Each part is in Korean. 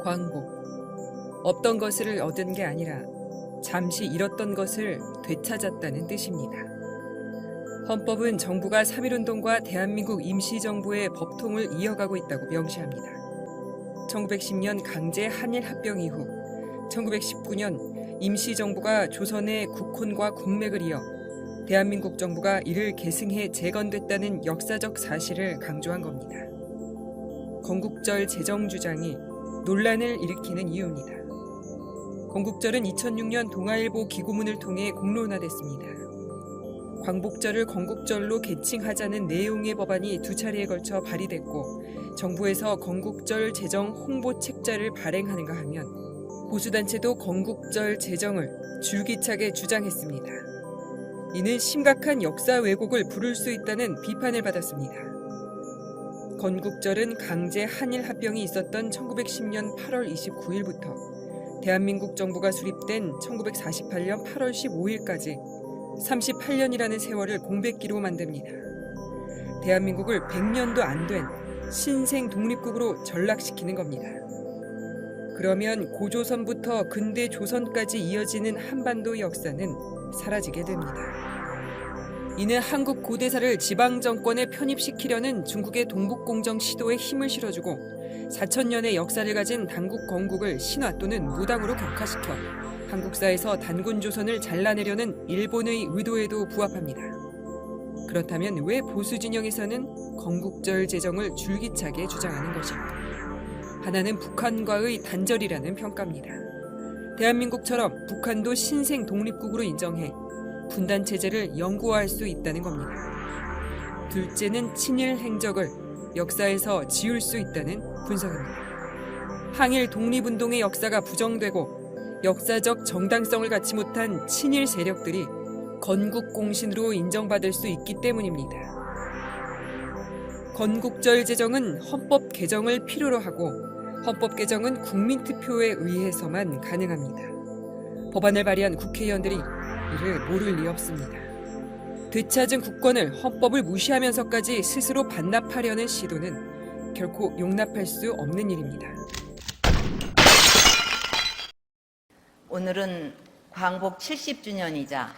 광복. 없던 것을 얻은 게 아니라 잠시 잃었던 것을 되찾았다는 뜻입니다. 헌법은 정부가 3.1운동과 대한민국 임시정부의 법통을 이어가고 있다고 명시합니다. 1910년 강제 한일 합병 이후 1919년 임시정부가 조선의 국혼과 국맥을 이어 대한민국 정부가 이를 계승해 재건됐다는 역사적 사실을 강조한 겁니다. 건국절 제정 주장이 논란을 일으키는 이유입니다. 건국절은 2006년 동아일보 기고문을 통해 공론화됐습니다. 광복절을 건국절로 개칭하자는 내용의 법안이 2차례에 걸쳐 발의됐고 정부에서 건국절 제정 홍보 책자를 발행하는가 하면 보수단체도 건국절 제정을 줄기차게 주장했습니다. 이는 심각한 역사 왜곡을 부를 수 있다는 비판을 받았습니다. 건국절은 강제 한일 합병이 있었던 1910년 8월 29일부터 대한민국 정부가 수립된 1948년 8월 15일까지 38년이라는 세월을 공백기로 만듭니다. 대한민국을 100년도 안 된 신생 독립국으로 전락시키는 겁니다. 그러면 고조선부터 근대 조선까지 이어지는 한반도 역사는 사라지게 됩니다. 이는 한국 고대사를 지방정권에 편입시키려는 중국의 동북공정 시도에 힘을 실어주고 4,000년의 역사를 가진 단국 건국을 신화 또는 무당으로 격화시켜 한국사에서 단군조선을 잘라내려는 일본의 의도에도 부합합니다. 그렇다면 왜 보수진영에서는 건국절 제정을 줄기차게 주장하는 것일까? 하나는 북한과의 단절이라는 평가입니다. 대한민국처럼 북한도 신생 독립국으로 인정해 분단 체제를 영구화할 수 있다는 겁니다. 둘째는 친일 행적을 역사에서 지울 수 있다는 분석입니다. 항일 독립운동의 역사가 부정되고 역사적 정당성을 갖지 못한 친일 세력들이 건국공신으로 인정받을 수 있기 때문입니다. 건국절 제정은 헌법 개정을 필요로 하고 헌법 개정은 국민투표에 의해서만 가능합니다. 법안을 발의한 국회의원들이 이를 모를 리 없습니다. 되찾은 국권을 헌법을 무시하면서까지 스스로 반납하려는 시도는 결코 용납할 수 없는 일입니다. 오늘은 광복 70주년이자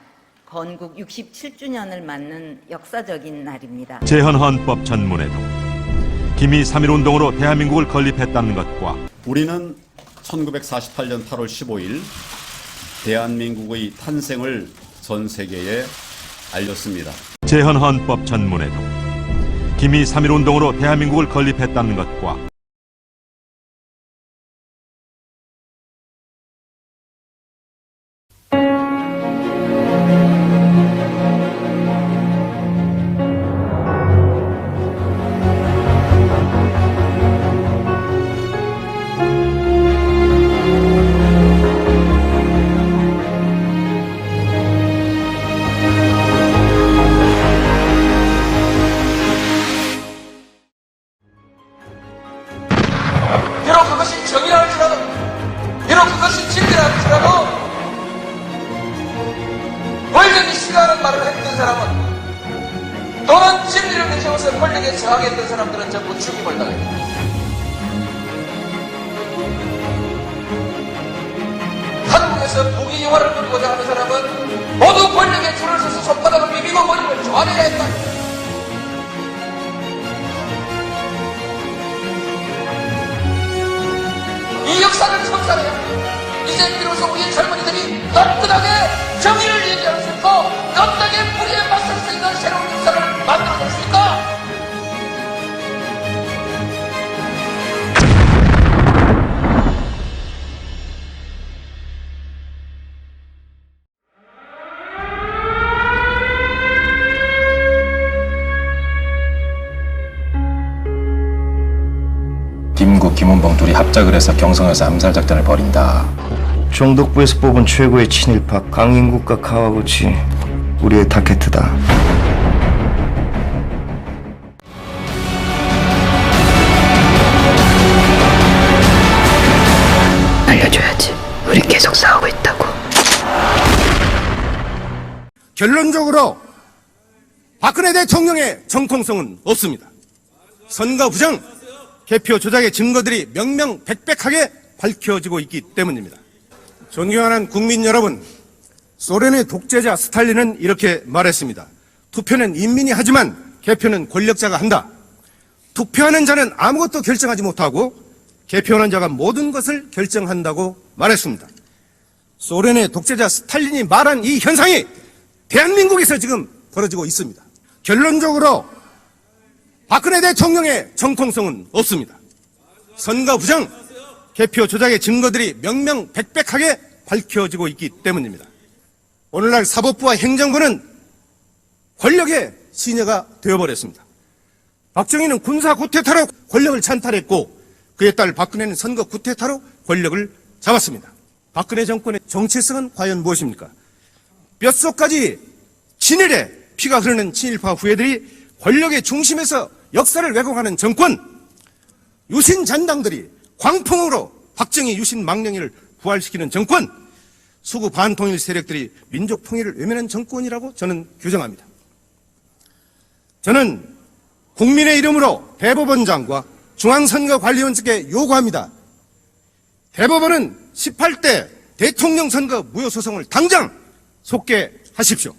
건국 67주년을 맞는 역사적인 날입니다. 제헌헌법 전문에도 기미 3.1운동으로 대한민국을 건립했다는 것과 우리는 1948년 8월 15일 대한민국의 탄생을 전 세계에 알렸습니다. 제헌헌법 전문에도 기미 3.1운동으로 대한민국을 건립했다는 것과 비록 그것이 정의라 할지라도, 비록 그것이 진리라 할지라도 권력이 싫어하는 말을 했던 사람은 또는 진리를 내세워서 권력에 저항했던 사람들은 전부 죽임을 당합니다. 한국에서 부귀영화를 누리고자 하는 사람은 모두 권력에 줄을 서서 손바닥을 비비고 머리를 조아려야 했다. 이 역사를 청산해야 이제 비로소 우리 젊은이들이 떳떳하게 정의를 얘기할 수 있고 떳떳하게 불의에 맞설 수 있는 새로운 역사를 만들어낼 수 있다. 김구, 김은봉 둘이 합작을 해서 경성에서 암살작전을 벌인다. 정독부에서 뽑은 최고의 친일파 강인국과 카와구치, 우리의 타켓트다. 알려줘야지. 우린 계속 싸우고 있다고. 결론적으로 박근혜 대통령의 정통성은 없습니다. 선거 부정, 개표 조작의 증거들이 명명백백하게 밝혀지고 있기 때문입니다. 존경하는 국민 여러분, 소련의 독재자 스탈린은 이렇게 말했습니다. 투표는 인민이 하지만 개표는 권력자가 한다. 투표하는 자는 아무것도 결정하지 못하고 개표하는 자가 모든 것을 결정한다고 말했습니다. 소련의 독재자 스탈린이 말한 이 현상이 대한민국에서 지금 벌어지고 있습니다. 결론적으로 박근혜 대통령의 정통성은 없습니다. 선거 부정, 개표 조작의 증거들이 명명백백하게 밝혀지고 있기 때문입니다. 오늘날 사법부와 행정부는 권력의 시녀가 되어버렸습니다. 박정희는 군사 구태타로 권력을 찬탈했고 그에 따라 박근혜는 선거 구태타로 권력을 잡았습니다. 박근혜 정권의 정체성은 과연 무엇입니까? 뼛속까지 친일에 피가 흐르는 친일파 후예들이 권력의 중심에서 역사를 왜곡하는 정권, 유신 잔당들이 광풍으로 박정희 유신 망령이를 부활시키는 정권, 수구 반통일 세력들이 민족 통일을 외면한 정권이라고 저는 규정합니다. 저는 국민의 이름으로 대법원장과 중앙선거관리원장께 요구합니다. 대법원은 18대 대통령 선거 무효 소송을 당장 속개하십시오.